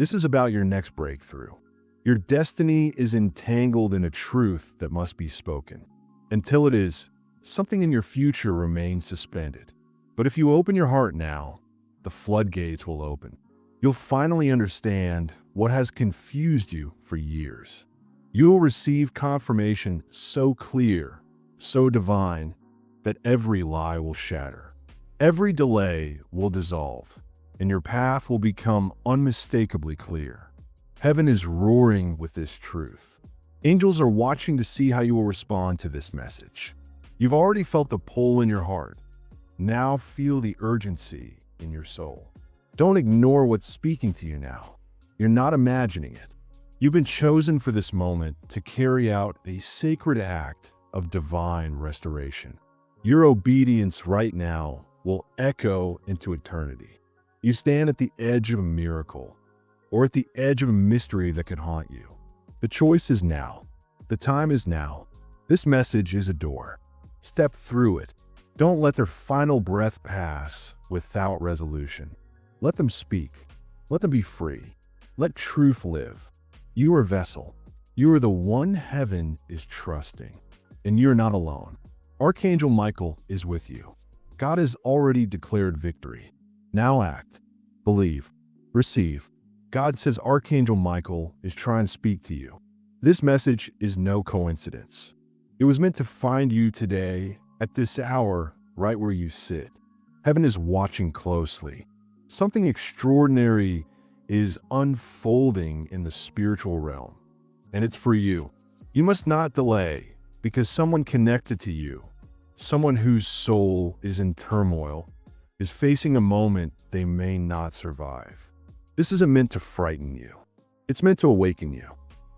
This is about your next breakthrough. Your destiny is entangled in a truth that must be spoken. Until it is, something in your future remains suspended. But if you open your heart now, the floodgates will open. You'll finally understand what has confused you for years. You will receive confirmation so clear, so divine, that every lie will shatter. Every delay will dissolve, and your path will become unmistakably clear. Heaven is roaring with this truth. Angels are watching to see how you will respond to this message. You've already felt the pull in your heart. Now feel the urgency in your soul. Don't ignore what's speaking to you now. You're not imagining it. You've been chosen for this moment to carry out a sacred act of divine restoration. Your obedience right now will echo into eternity. You stand at the edge of a miracle, or at the edge of a mystery that could haunt you. The choice is now. The time is now. This message is a door. Step through it. Don't let their final breath pass without resolution. Let them speak. Let them be free. Let truth live. You are a vessel. You are the one heaven is trusting. And you're not alone. Archangel Michael is with you. God has already declared victory. Now act. Believe. Receive. God says Archangel Michael is trying to speak to you. This message is no coincidence. It was meant to find you today at this hour right where you sit. Heaven is watching closely. Something extraordinary is unfolding in the spiritual realm, and it's for you. You must not delay, because someone connected to you, someone whose soul is in turmoil, is facing a moment they may not survive. This isn't meant to frighten you. It's meant to awaken you.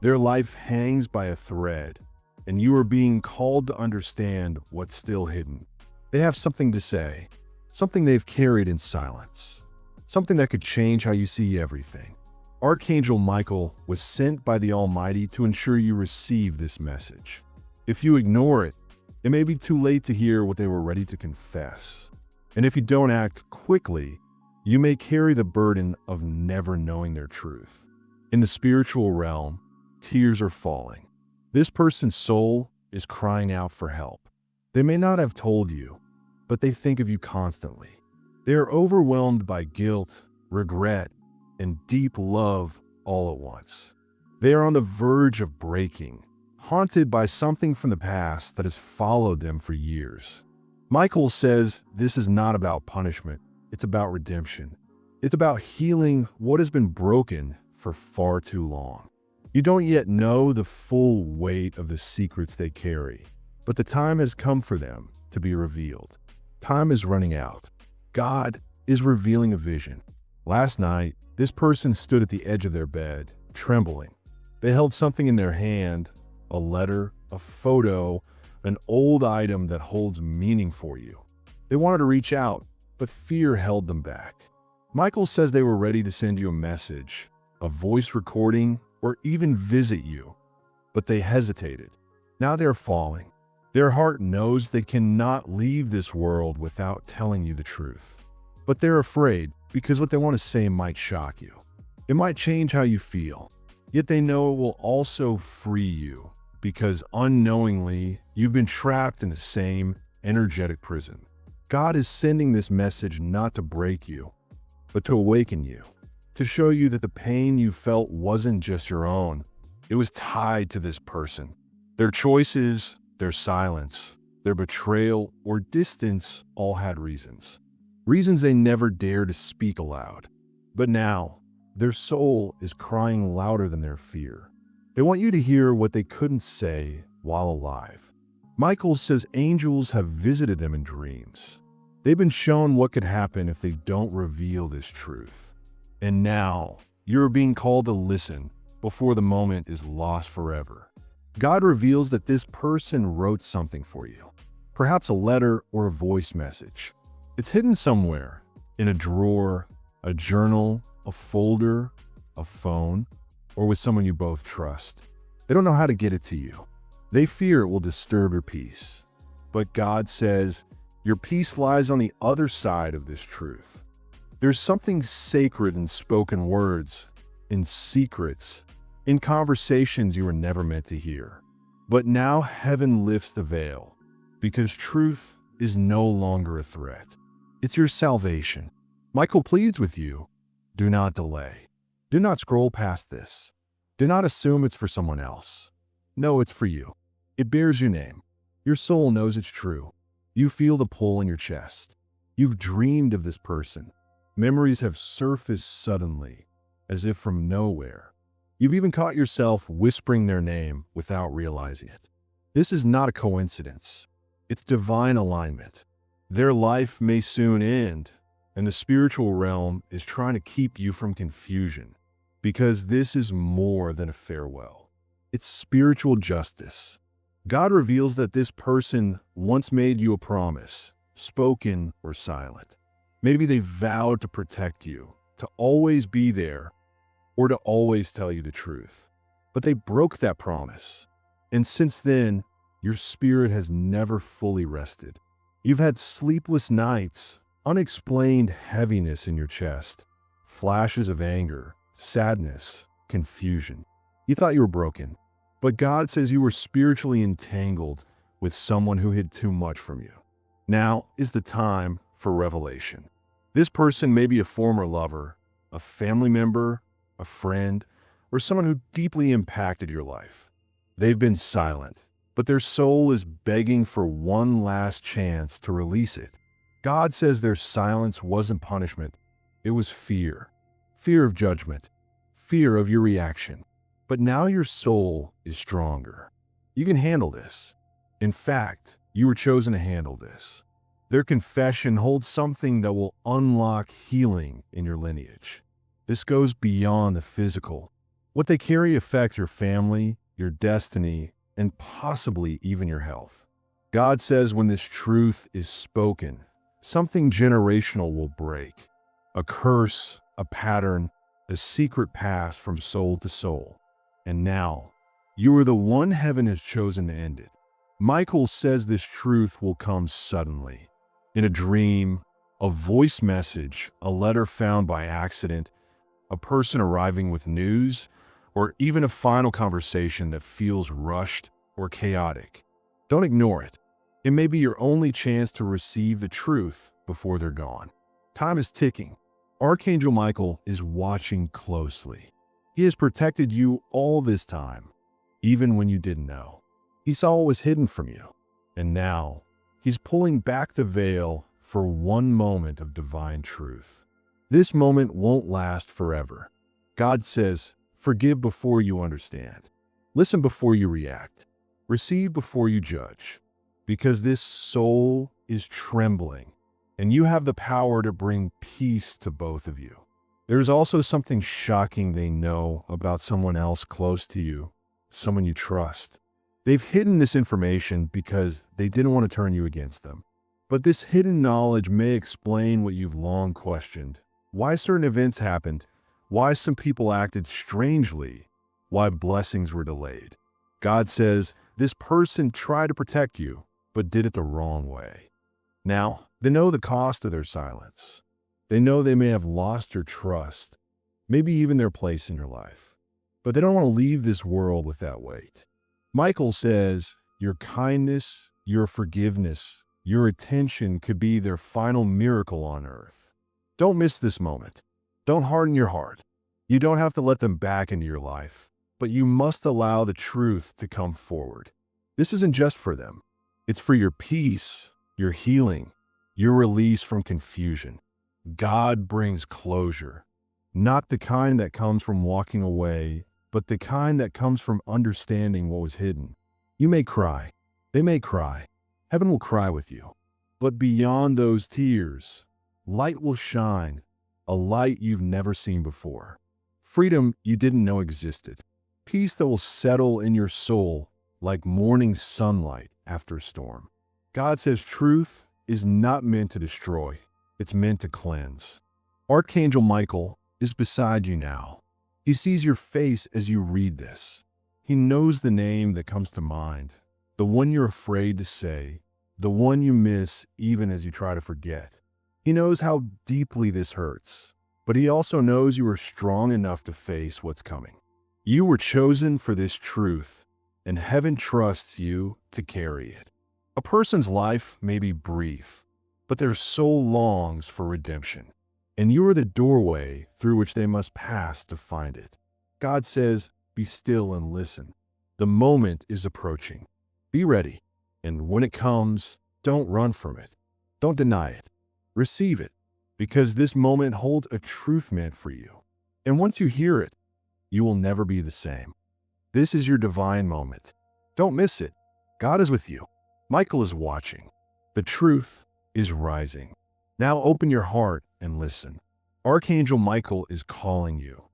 Their life hangs by a thread, and you are being called to understand what's still hidden. They have something to say, something they've carried in silence. Something that could change how you see everything. Archangel Michael was sent by the Almighty to ensure you receive this message. If you ignore it, it may be too late to hear what they were ready to confess. And if you don't act quickly, you may carry the burden of never knowing their truth. In the spiritual realm, tears are falling. This person's soul is crying out for help. They may not have told you, but they think of you constantly. They are overwhelmed by guilt, regret, and deep love all at once. They are on the verge of breaking, haunted by something from the past that has followed them for years. Michael says this is not about punishment, it's about redemption. It's about healing what has been broken for far too long. You don't yet know the full weight of the secrets they carry, but the time has come for them to be revealed. Time is running out. God is revealing a vision. Last night, this person stood at the edge of their bed, trembling. They held something in their hand, a letter, a photo, an old item that holds meaning for you. They wanted to reach out, but fear held them back. Michael says they were ready to send you a message, a voice recording, or even visit you, but they hesitated. Now they're falling. Their heart knows they cannot leave this world without telling you the truth. But they're afraid because what they want to say might shock you. It might change how you feel. Yet they know it will also free you because unknowingly you've been trapped in the same energetic prison. God is sending this message not to break you, but to awaken you, to show you that the pain you felt wasn't just your own. It was tied to this person. Their choices, their silence, their betrayal, or distance all had reasons. Reasons they never dared to speak aloud. But now, their soul is crying louder than their fear. They want you to hear what they couldn't say while alive. Michael says angels have visited them in dreams. They've been shown what could happen if they don't reveal this truth. And now, you're being called to listen before the moment is lost forever. God reveals that this person wrote something for you, perhaps a letter or a voice message. It's hidden somewhere, in a drawer, a journal, a folder, a phone, or with someone you both trust. They don't know how to get it to you. They fear it will disturb your peace. But God says, your peace lies on the other side of this truth. There's something sacred in spoken words, in secrets, in conversations you were never meant to hear. But now heaven lifts the veil, because truth is no longer a threat. It's your salvation. Michael pleads with you, do not delay. Do not scroll past this. Do not assume it's for someone else. No, it's for you. It bears your name. Your soul knows it's true. You feel the pull in your chest. You've dreamed of this person. Memories have surfaced suddenly, as if from nowhere. You've even caught yourself whispering their name without realizing it. This is not a coincidence. It's divine alignment. Their life may soon end, and the spiritual realm is trying to keep you from confusion, because this is more than a farewell. It's spiritual justice. God reveals that this person once made you a promise, spoken or silent. Maybe they vowed to protect you, to always be there, or to always tell you the truth. But they broke that promise. And since then, your spirit has never fully rested. You've had sleepless nights, unexplained heaviness in your chest, flashes of anger, sadness, confusion. You thought you were broken, but God says you were spiritually entangled with someone who hid too much from you. Now is the time for revelation. This person may be a former lover, a family member, a friend, or someone who deeply impacted your life. They've been silent, but their soul is begging for one last chance to release it. God says their silence wasn't punishment. It was fear. Fear of judgment. Fear of your reaction. But now your soul is stronger. You can handle this. In fact, you were chosen to handle this. Their confession holds something that will unlock healing in your lineage. This goes beyond the physical. What they carry affects your family, your destiny, and possibly even your health. God says when this truth is spoken, something generational will break. A curse, a pattern, a secret pass from soul to soul. And now, you are the one heaven has chosen to end it. Michael says this truth will come suddenly. In a dream, a voice message, a letter found by accident, a person arriving with news, or even a final conversation that feels rushed or chaotic. Don't ignore it. It may be your only chance to receive the truth before they're gone. Time is ticking. Archangel Michael is watching closely. He has protected you all this time, even when you didn't know. He saw what was hidden from you. And now, he's pulling back the veil for one moment of divine truth. This moment won't last forever. God says, forgive before you understand. Listen before you react. Receive before you judge. Because this soul is trembling, and you have the power to bring peace to both of you. There's also something shocking they know about someone else close to you, someone you trust. They've hidden this information because they didn't want to turn you against them. But this hidden knowledge may explain what you've long questioned. Why certain events happened, why some people acted strangely, why blessings were delayed. God says this person tried to protect you, but did it the wrong way. Now, they know the cost of their silence. They know they may have lost your trust, maybe even their place in your life. But they don't want to leave this world with that weight. Michael says your kindness, your forgiveness, your attention could be their final miracle on earth. Don't miss this moment. Don't harden your heart. You don't have to let them back into your life, but you must allow the truth to come forward. This isn't just for them. It's for your peace, your healing, your release from confusion. God brings closure, not the kind that comes from walking away, but the kind that comes from understanding what was hidden. You may cry. They may cry. Heaven will cry with you. But beyond those tears, light will shine, a light you've never seen before. Freedom you didn't know existed. Peace that will settle in your soul like morning sunlight after a storm. God says truth is not meant to destroy. It's meant to cleanse. Archangel Michael is beside you now. He sees your face as you read this. He knows the name that comes to mind, the one you're afraid to say, the one you miss even as you try to forget. He knows how deeply this hurts. but he also knows you are strong enough to face what's coming. You were chosen for this truth, and heaven trusts you to carry it. A person's life may be brief, but their soul longs for redemption, and you are the doorway through which they must pass to find it. God says, be still and listen. The moment is approaching. Be ready, and when it comes, don't run from it. Don't deny it. Receive it, because this moment holds a truth meant for you. And once you hear it, you will never be the same. This is your divine moment. Don't miss it. God is with you. Michael is watching. The truth is rising. Now open your heart and listen. Archangel Michael is calling you,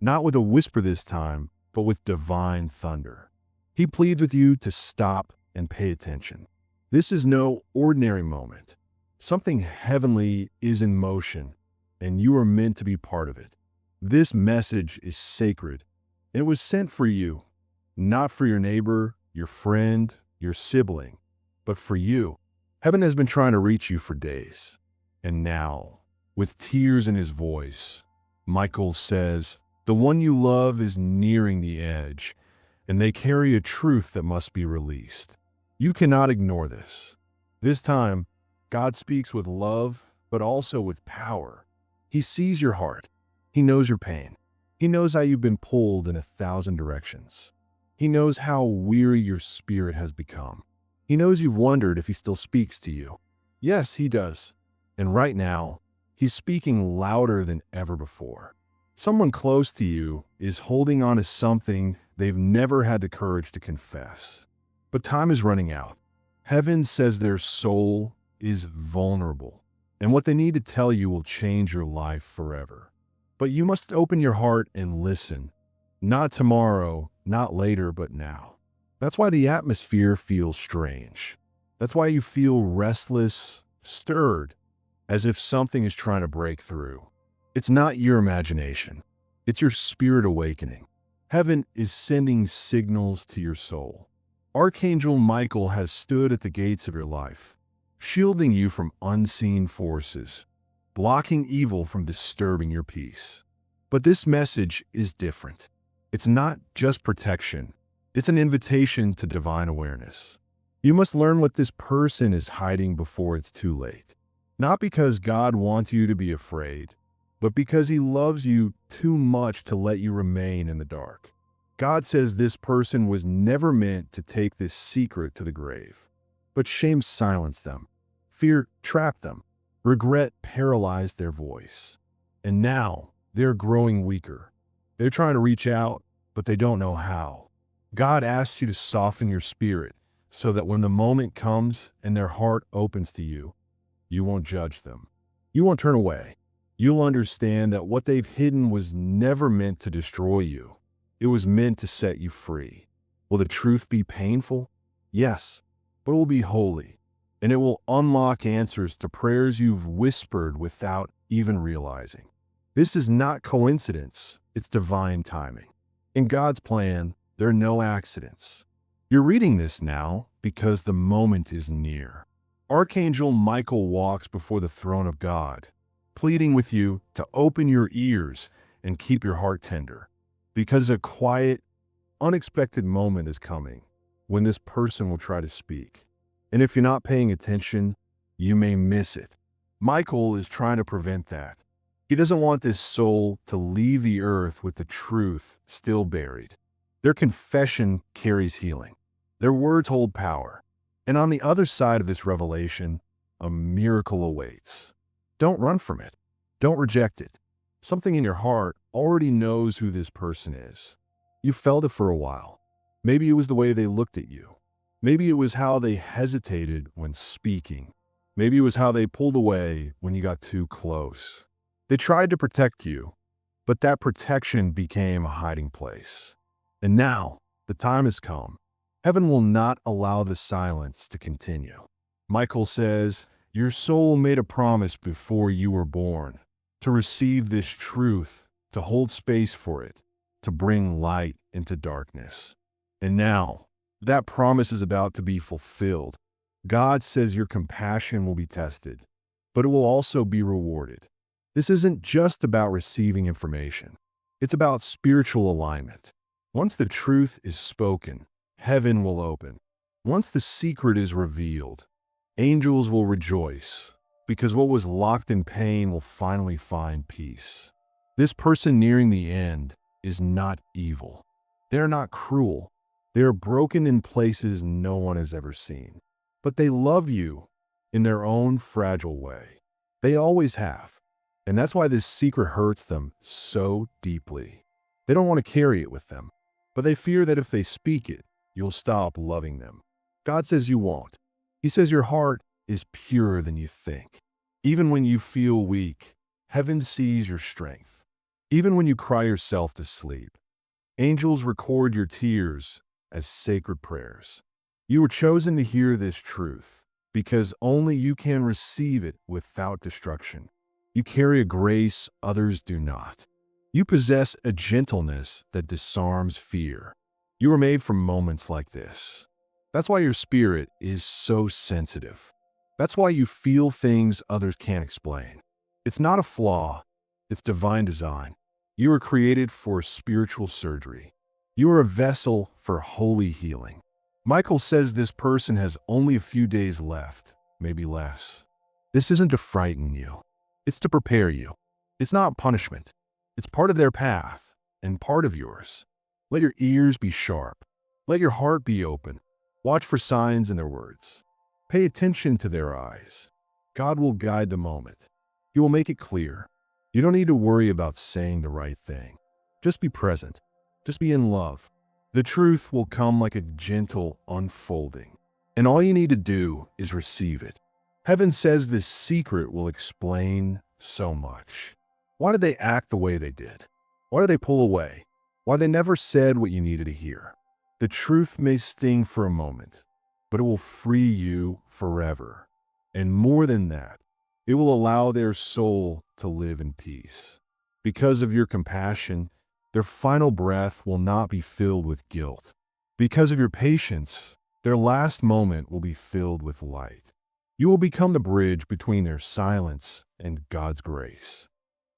not with a whisper this time, but with divine thunder. He pleads with you to stop and pay attention. This is no ordinary moment. Something heavenly is in motion, and you are meant to be part of it. This message is sacred. It was sent for you, not for your neighbor, your friend, your sibling, but for you. Heaven has been trying to reach you for days. And now, with tears in his voice, Michael says, the one you love is nearing the edge, and they carry a truth that must be released. You cannot ignore this. This time, God speaks with love, but also with power. He sees your heart. He knows your pain. He knows how you've been pulled in 1,000 directions. He knows how weary your spirit has become. He knows you've wondered if he still speaks to you. Yes, he does. And right now, he's speaking louder than ever before. Someone close to you is holding on to something they've never had the courage to confess. But time is running out. Heaven says their soul is vulnerable, and what they need to tell you will change your life forever. But you must open your heart and listen. Not tomorrow, not later, but now. That's why the atmosphere feels strange. That's why you feel restless, stirred, as if something is trying to break through. It's not your imagination. It's your spirit awakening. Heaven is sending signals to your soul. Archangel Michael has stood at the gates of your life, shielding you from unseen forces, blocking evil from disturbing your peace. But this message is different. It's not just protection. It's an invitation to divine awareness. You must learn what this person is hiding before it's too late. Not because God wants you to be afraid, but because he loves you too much to let you remain in the dark. God says this person was never meant to take this secret to the grave. But shame silenced them. Fear trapped them. Regret paralyzed their voice. And now they're growing weaker. They're trying to reach out, but they don't know how. God asks you to soften your spirit so that when the moment comes and their heart opens to you, you won't judge them. You won't turn away. You'll understand that what they've hidden was never meant to destroy you. It was meant to set you free. Will the truth be painful? Yes, but it will be holy, and it will unlock answers to prayers you've whispered without even realizing. This is not coincidence, it's divine timing. In God's plan, there are no accidents. You're reading this now because the moment is near. Archangel Michael walks before the throne of God, pleading with you to open your ears and keep your heart tender, because a quiet, unexpected moment is coming when this person will try to speak. And if you're not paying attention, you may miss it. Michael is trying to prevent that. He doesn't want this soul to leave the earth with the truth still buried. Their confession carries healing. Their words hold power. And on the other side of this revelation, a miracle awaits. Don't run from it. Don't reject it. Something in your heart already knows who this person is. You felt it for a while. Maybe it was the way they looked at you. Maybe it was how they hesitated when speaking. Maybe it was how they pulled away when you got too close. They tried to protect you, but that protection became a hiding place. And now, the time has come. Heaven will not allow the silence to continue. Michael says, your soul made a promise before you were born to receive this truth, to hold space for it, to bring light into darkness. And now, that promise is about to be fulfilled. God says your compassion will be tested, but it will also be rewarded. This isn't just about receiving information. It's about spiritual alignment. Once the truth is spoken, heaven will open. Once the secret is revealed, angels will rejoice, because what was locked in pain will finally find peace. This person nearing the end is not evil. They are not cruel. They are broken in places no one has ever seen. But they love you in their own fragile way. They always have. And that's why this secret hurts them so deeply. They don't want to carry it with them, but they fear that if they speak it, you'll stop loving them. God says you won't. He says your heart is purer than you think. Even when you feel weak, heaven sees your strength. Even when you cry yourself to sleep, angels record your tears as sacred prayers. You were chosen to hear this truth because only you can receive it without destruction. You carry a grace others do not. You possess a gentleness that disarms fear. You were made for moments like this. That's why your spirit is so sensitive. That's why you feel things others can't explain. It's not a flaw, it's divine design. You were created for spiritual surgery. You are a vessel for holy healing. Michael says this person has only a few days left, maybe less. This isn't to frighten you. It's to prepare you. It's not punishment. It's part of their path and part of yours. Let your ears be sharp. Let your heart be open. Watch for signs in their words. Pay attention to their eyes. God will guide the moment. He will make it clear. You don't need to worry about saying the right thing. Just be present. Just be in love. The truth will come like a gentle unfolding. And all you need to do is receive it. Heaven says this secret will explain so much. Why did they act the way they did? Why did they pull away? Why they never said what you needed to hear? The truth may sting for a moment, but it will free you forever. And more than that, it will allow their soul to live in peace. Because of your compassion, their final breath will not be filled with guilt. Because of your patience, their last moment will be filled with light. You will become the bridge between their silence and God's grace.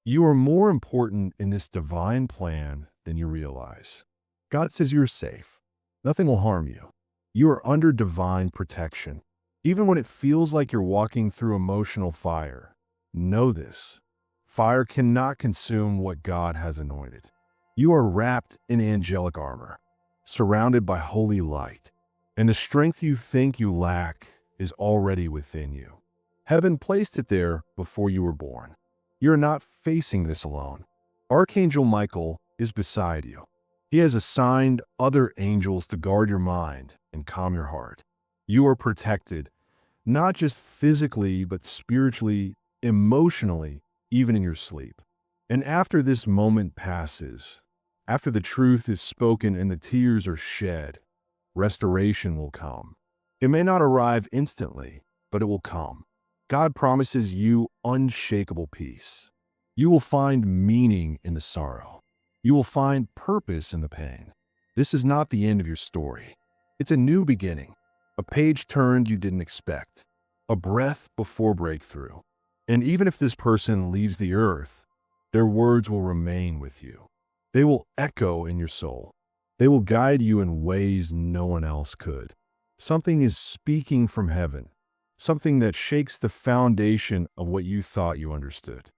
You are more important in this divine plan than you realize. God says you're safe. Nothing will harm you. You are under divine protection. Even when it feels like you're walking through emotional fire, know this. Fire cannot consume what God has anointed. You are wrapped in angelic armor, surrounded by holy light, and the strength you think you lack is already within you. Heaven placed it there before you were born. You're not facing this alone. Archangel Michael is beside you. He has assigned other angels to guard your mind and calm your heart. You are protected, not just physically, but spiritually, emotionally, even in your sleep. And after this moment passes, after the truth is spoken and the tears are shed, restoration will come. It may not arrive instantly, but it will come. God promises you unshakable peace. You will find meaning in the sorrow. You will find purpose in the pain. This is not the end of your story. It's a new beginning, a page turned you didn't expect, a breath before breakthrough. And even if this person leaves the earth, their words will remain with you. They will echo in your soul. They will guide you in ways no one else could. Something is speaking from heaven, something that shakes the foundation of what you thought you understood.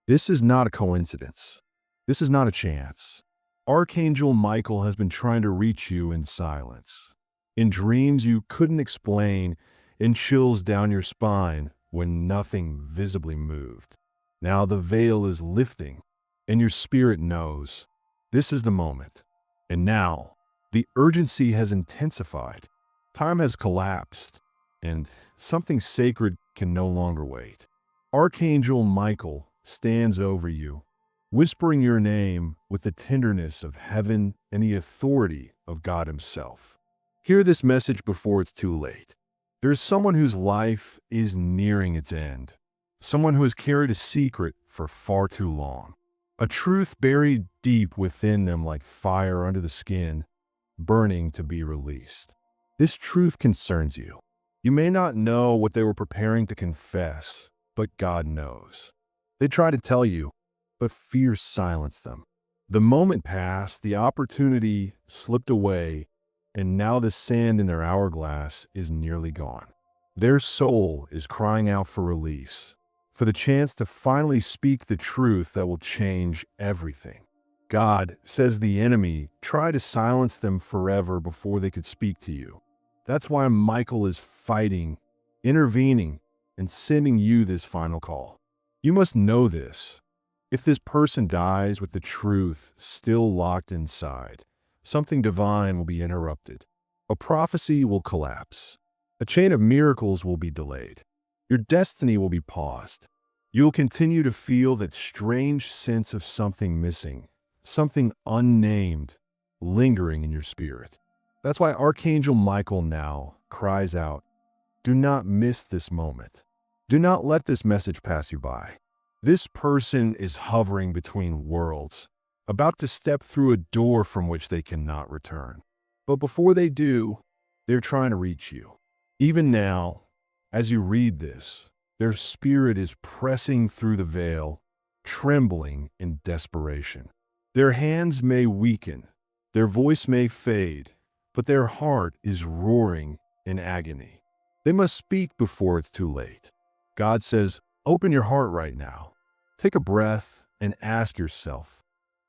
This is not a coincidence. This is not a chance. Archangel Michael has been trying to reach you in silence, in dreams you couldn't explain, in chills down your spine when nothing visibly moved. Now the veil is lifting, and your spirit knows this is the moment. And now, the urgency has intensified. Time has collapsed, and something sacred can no longer wait. Archangel Michael stands over you, whispering your name with the tenderness of heaven and the authority of God Himself. Hear this message before it's too late. There is someone whose life is nearing its end, someone who has carried a secret for far too long, a truth buried deep within them like fire under the skin, burning to be released. This truth concerns you. You may not know what they were preparing to confess, but God knows. They try to tell you, but fear silenced them. The moment passed, the opportunity slipped away, and now the sand in their hourglass is nearly gone. Their soul is crying out for release, for the chance to finally speak the truth that will change everything. God says the enemy tried to silence them forever before they could speak to you. That's why Michael is fighting, intervening, and sending you this final call. You must know this. If this person dies with the truth still locked inside, something divine will be interrupted. A prophecy will collapse. A chain of miracles will be delayed. Your destiny will be paused. You'll continue to feel that strange sense of something missing, something unnamed, lingering in your spirit. That's why Archangel Michael now cries out, do not miss this moment. Do not let this message pass you by. This person is hovering between worlds, about to step through a door from which they cannot return. But before they do, they're trying to reach you. Even now, as you read this, their spirit is pressing through the veil, trembling in desperation. Their hands may weaken, their voice may fade, but their heart is roaring in agony. They must speak before it's too late. God says, open your heart right now. Take a breath and ask yourself,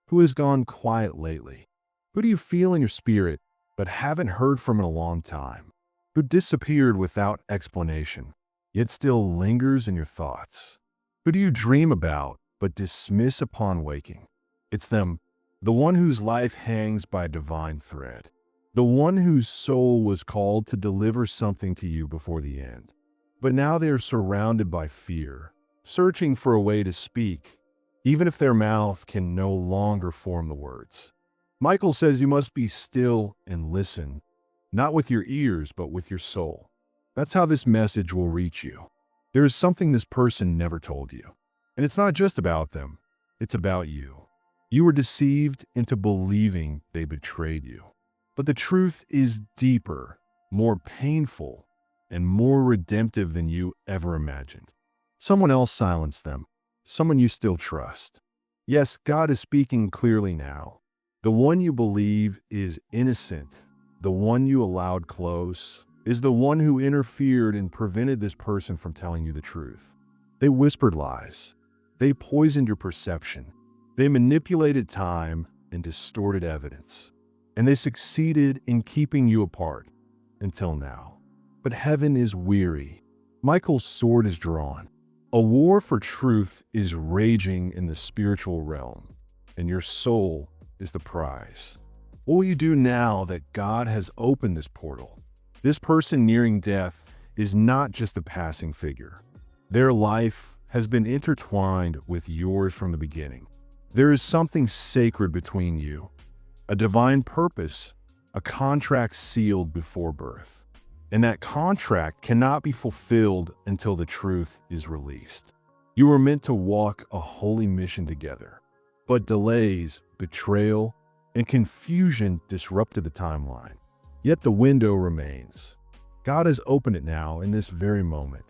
who has gone quiet lately? Who do you feel in your spirit but haven't heard from in a long time? Who disappeared without explanation, yet still lingers in your thoughts? Who do you dream about but dismiss upon waking? It's them, the one whose life hangs by a divine thread, the one whose soul was called to deliver something to you before the end. But now they are surrounded by fear, searching for a way to speak, even if their mouth can no longer form the words. Michael says you must be still and listen, not with your ears, but with your soul. That's how this message will reach you. There is something this person never told you. And it's not just about them, it's about you. You were deceived into believing they betrayed you. But the truth is deeper, more painful, and more redemptive than you ever imagined. Someone else silenced them, someone you still trust. Yes, God is speaking clearly now. The one you believe is innocent, the one you allowed close, is the one who interfered and prevented this person from telling you the truth. They whispered lies. They poisoned your perception. They manipulated time and distorted evidence. And they succeeded in keeping you apart until now. But heaven is weary. Michael's sword is drawn. A war for truth is raging in the spiritual realm, and your soul is the prize. What will you do now that God has opened this portal? This person nearing death is not just a passing figure. Their life has been intertwined with yours from the beginning. There is something sacred between you, a divine purpose, a contract sealed before birth. And that contract cannot be fulfilled until the truth is released. You were meant to walk a holy mission together, but delays, betrayal, and confusion disrupted the timeline. Yet the window remains. God has opened it now in this very moment,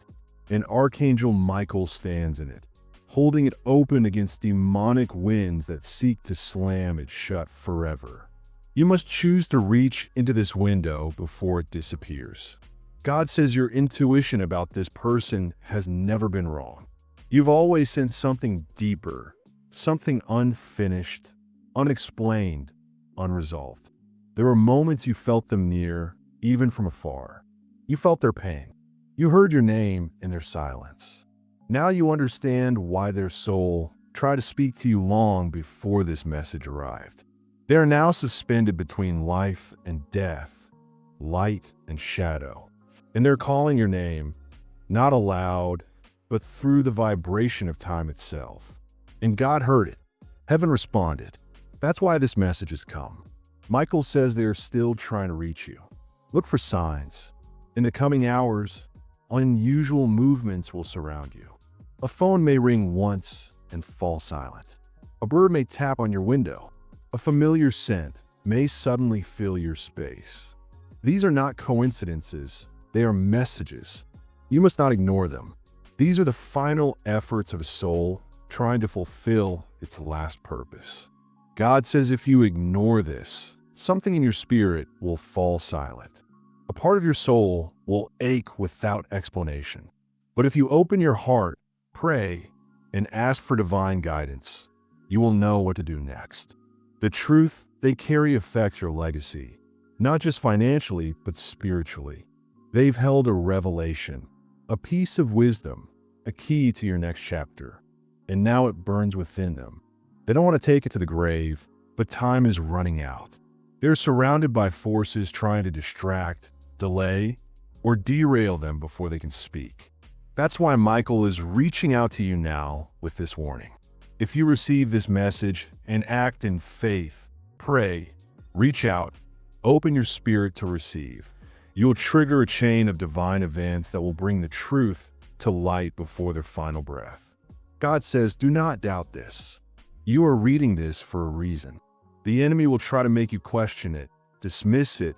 and Archangel Michael stands in it, holding it open against demonic winds that seek to slam it shut forever. You must choose to reach into this window before it disappears. God says your intuition about this person has never been wrong. You've always sensed something deeper, something unfinished, unexplained, unresolved. There were moments you felt them near, even from afar. You felt their pain. You heard your name in their silence. Now you understand why their soul tried to speak to you long before this message arrived. They are now suspended between life and death, light and shadow. And they're calling your name, not aloud, but through the vibration of time itself. And God heard it. Heaven responded. That's why this message has come. Michael says they are still trying to reach you. Look for signs. In the coming hours, unusual movements will surround you. A phone may ring once and fall silent. A bird may tap on your window. A familiar scent may suddenly fill your space. These are not coincidences, they are messages. You must not ignore them. These are the final efforts of a soul trying to fulfill its last purpose. God says if you ignore this, something in your spirit will fall silent. A part of your soul will ache without explanation. But if you open your heart, pray, and ask for divine guidance, you will know what to do next. The truth they carry affects your legacy, not just financially, but spiritually. They've held a revelation, a piece of wisdom, a key to your next chapter, and now it burns within them. They don't want to take it to the grave, but time is running out. They're surrounded by forces trying to distract, delay, or derail them before they can speak. That's why Michael is reaching out to you now with this warning. If you receive this message and act in faith, pray, reach out, open your spirit to receive, you'll trigger a chain of divine events that will bring the truth to light before their final breath. God says, do not doubt this. You are reading this for a reason. The enemy will try to make you question it, dismiss it,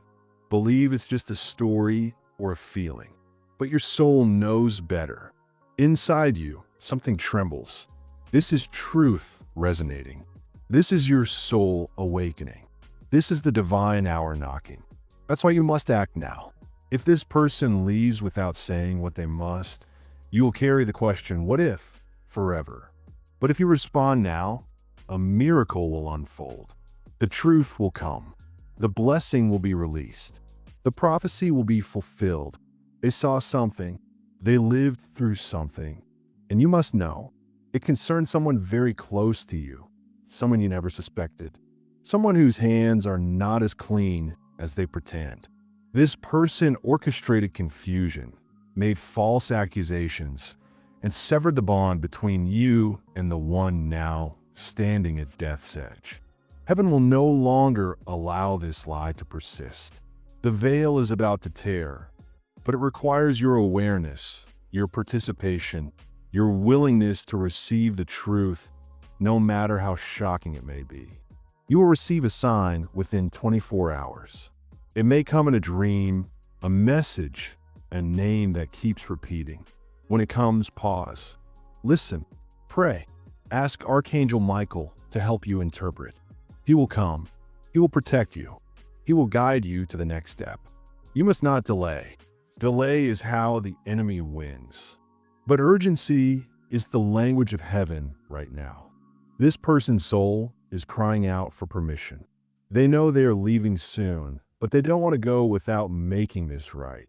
believe it's just a story or a feeling. But your soul knows better. Inside you, something trembles. This is truth resonating. This is your soul awakening. This is the divine hour knocking. That's why you must act now. If this person leaves without saying what they must, you will carry the question, what if, forever. But if you respond now, a miracle will unfold. The truth will come. The blessing will be released. The prophecy will be fulfilled. They saw something. They lived through something. And you must know, it concerns someone very close to you, someone you never suspected, someone whose hands are not as clean as they pretend. This person orchestrated confusion, made false accusations, and severed the bond between you and the one now standing at death's edge. Heaven will no longer allow this lie to persist. The veil is about to tear, but it requires your awareness, your participation, your willingness to receive the truth, no matter how shocking it may be. You will receive a sign within 24 hours. It may come in a dream, a message, a name that keeps repeating. When it comes, pause. Listen, pray. Ask Archangel Michael to help you interpret. He will come. He will protect you. He will guide you to the next step. You must not delay. Delay is how the enemy wins. But urgency is the language of heaven right now. This person's soul is crying out for permission. They know they are leaving soon, but they don't want to go without making this right,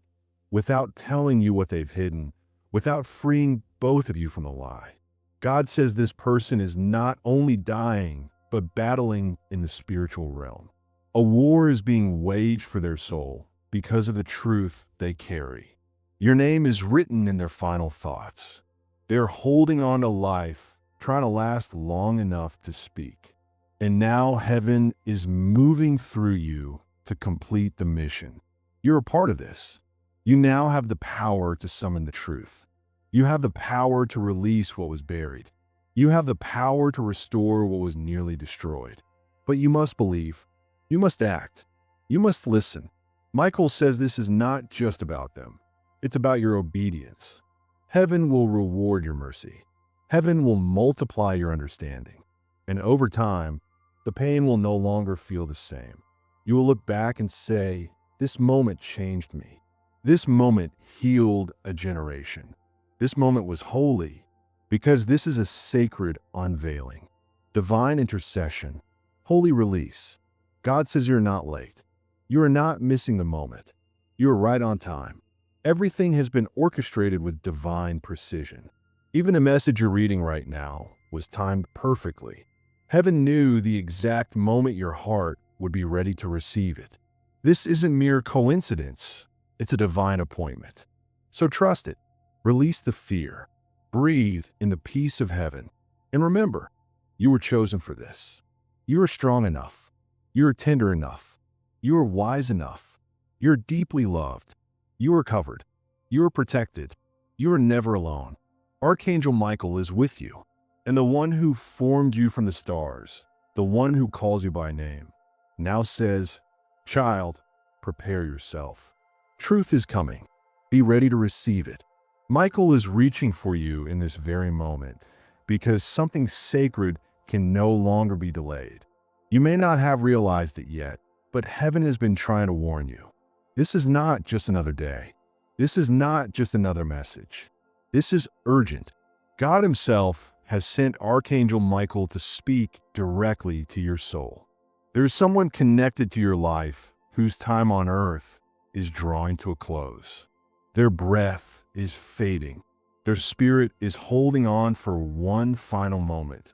without telling you what they've hidden, without freeing both of you from the lie. God says this person is not only dying, but battling in the spiritual realm. A war is being waged for their soul because of the truth they carry. Your name is written in their final thoughts. They're holding on to life, trying to last long enough to speak. And now heaven is moving through you to complete the mission. You're a part of this. You now have the power to summon the truth. You have the power to release what was buried. You have the power to restore what was nearly destroyed. But you must believe. You must act. You must listen. Michael says this is not just about them. It's about your obedience. Heaven will reward your mercy. Heaven will multiply your understanding. And over time, the pain will no longer feel the same. You will look back and say, this moment changed me. This moment healed a generation. This moment was holy because this is a sacred unveiling, divine intercession, holy release. God says you're not late. You are not missing the moment. You are right on time. Everything has been orchestrated with divine precision. Even the message you're reading right now was timed perfectly. Heaven knew the exact moment your heart would be ready to receive it. This isn't mere coincidence. It's a divine appointment. So trust it. Release the fear. Breathe in the peace of heaven. And remember, you were chosen for this. You are strong enough. You are tender enough. You are wise enough. You are deeply loved. You are covered. You are protected. You are never alone. Archangel Michael is with you. And the one who formed you from the stars, the one who calls you by name, now says, child, prepare yourself. Truth is coming. Be ready to receive it. Michael is reaching for you in this very moment because something sacred can no longer be delayed. You may not have realized it yet, but heaven has been trying to warn you. This is not just another day. This is not just another message. This is urgent. God Himself has sent Archangel Michael to speak directly to your soul. There is someone connected to your life whose time on earth is drawing to a close. Their breath is fading. Their spirit is holding on for one final moment,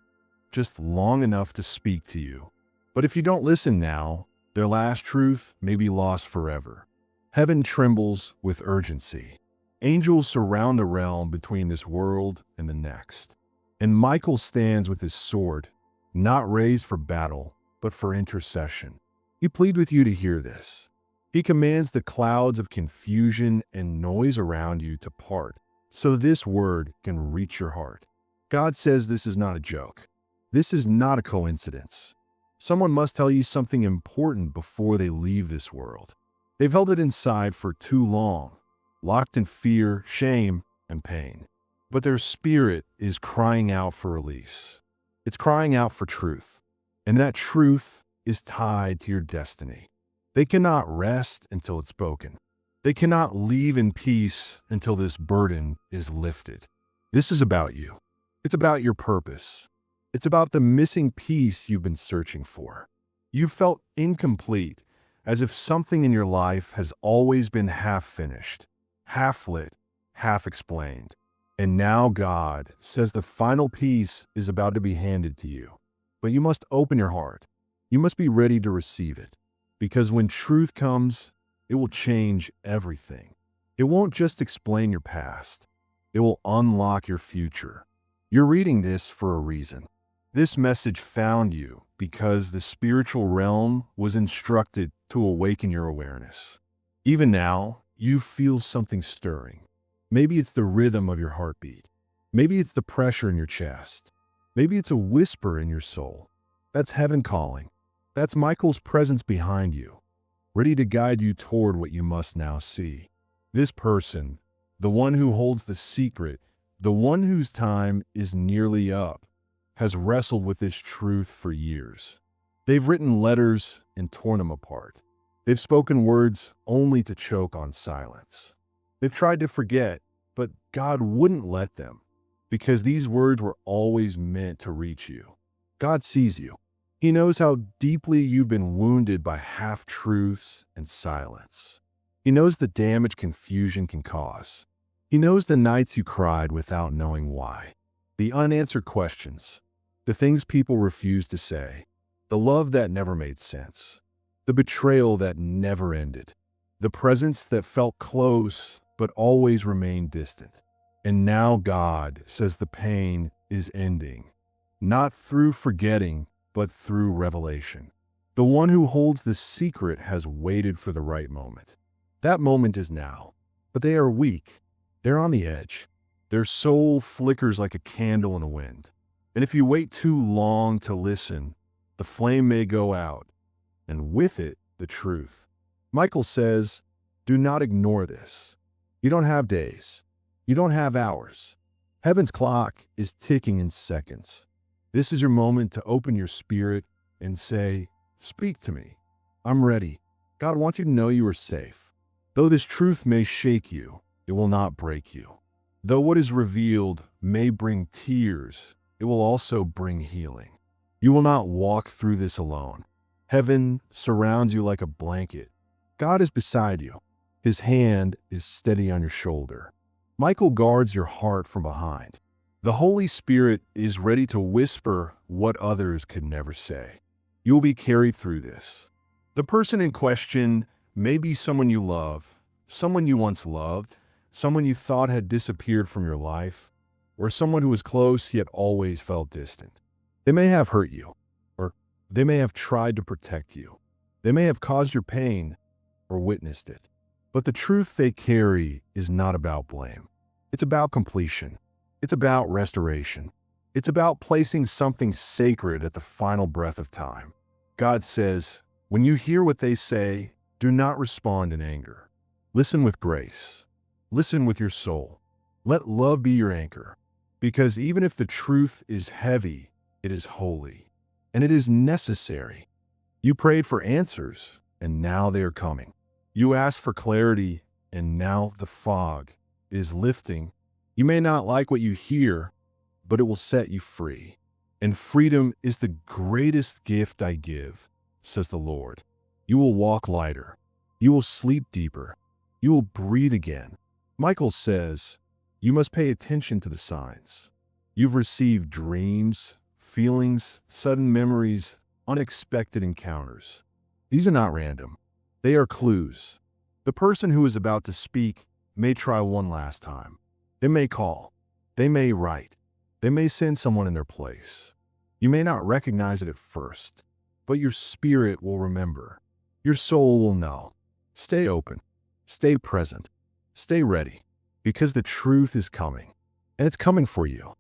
just long enough to speak to you. But if you don't listen now, their last truth may be lost forever. Heaven trembles with urgency. Angels surround the realm between this world and the next. And Michael stands with his sword, not raised for battle, but for intercession. He pleads with you to hear this. He commands the clouds of confusion and noise around you to part, so this word can reach your heart. God says this is not a joke. This is not a coincidence. Someone must tell you something important before they leave this world. They've held it inside for too long, locked in fear, shame, and pain. But their spirit is crying out for release. It's crying out for truth. And that truth is tied to your destiny. They cannot rest until it's spoken. They cannot leave in peace until this burden is lifted. This is about you. It's about your purpose. It's about the missing piece you've been searching for. You've felt incomplete, as if something in your life has always been half finished, half lit, half explained. And now God says the final piece is about to be handed to you. But you must open your heart. You must be ready to receive it. Because when truth comes, it will change everything. It won't just explain your past. It will unlock your future. You're reading this for a reason. This message found you because the spiritual realm was instructed to awaken your awareness. Even now, you feel something stirring. Maybe it's the rhythm of your heartbeat. Maybe it's the pressure in your chest. Maybe it's a whisper in your soul. That's heaven calling. That's Michael's presence behind you, ready to guide you toward what you must now see. This person, the one who holds the secret, the one whose time is nearly up, has wrestled with this truth for years. They've written letters and torn them apart. They've spoken words only to choke on silence. They've tried to forget, but God wouldn't let them, because these words were always meant to reach you. God sees you. He knows how deeply you've been wounded by half-truths and silence. He knows the damage confusion can cause. He knows the nights you cried without knowing why. The unanswered questions, the things people refused to say, the love that never made sense, the betrayal that never ended, the presence that felt close but always remained distant. And now God says the pain is ending, not through forgetting, but through revelation. The one who holds the secret has waited for the right moment. That moment is now. But they are weak. They're on the edge. Their soul flickers like a candle in the wind. And if you wait too long to listen, the flame may go out, and with it, the truth. Michael says, do not ignore this. You don't have days. You don't have hours. Heaven's clock is ticking in seconds. This is your moment to open your spirit and say, speak to me. I'm ready. God wants you to know you are safe. Though this truth may shake you, it will not break you. Though what is revealed may bring tears, it will also bring healing. You will not walk through this alone. Heaven surrounds you like a blanket. God is beside you. His hand is steady on your shoulder. Michael guards your heart from behind. The Holy Spirit is ready to whisper what others could never say. You will be carried through this. The person in question may be someone you love, someone you once loved, someone you thought had disappeared from your life, or someone who was close yet always felt distant. They may have hurt you, or they may have tried to protect you. They may have caused your pain or witnessed it. But the truth they carry is not about blame. It's about completion. It's about restoration. It's about placing something sacred at the final breath of time. God says, when you hear what they say, do not respond in anger. Listen with grace. Listen with your soul. Let love be your anchor. Because even if the truth is heavy, it is holy, and it is necessary. You prayed for answers, and now they are coming. You asked for clarity, and now the fog is lifting. You may not like what you hear, but it will set you free. And freedom is the greatest gift I give, says the Lord. You will walk lighter. You will sleep deeper. You will breathe again. Michael says, you must pay attention to the signs. You've received dreams, feelings, sudden memories, unexpected encounters. These are not random. They are clues. The person who is about to speak may try one last time. They may call. They may write. They may send someone in their place. You may not recognize it at first, but your spirit will remember. Your soul will know. Stay open. Stay present. Stay ready, because the truth is coming, and it's coming for you.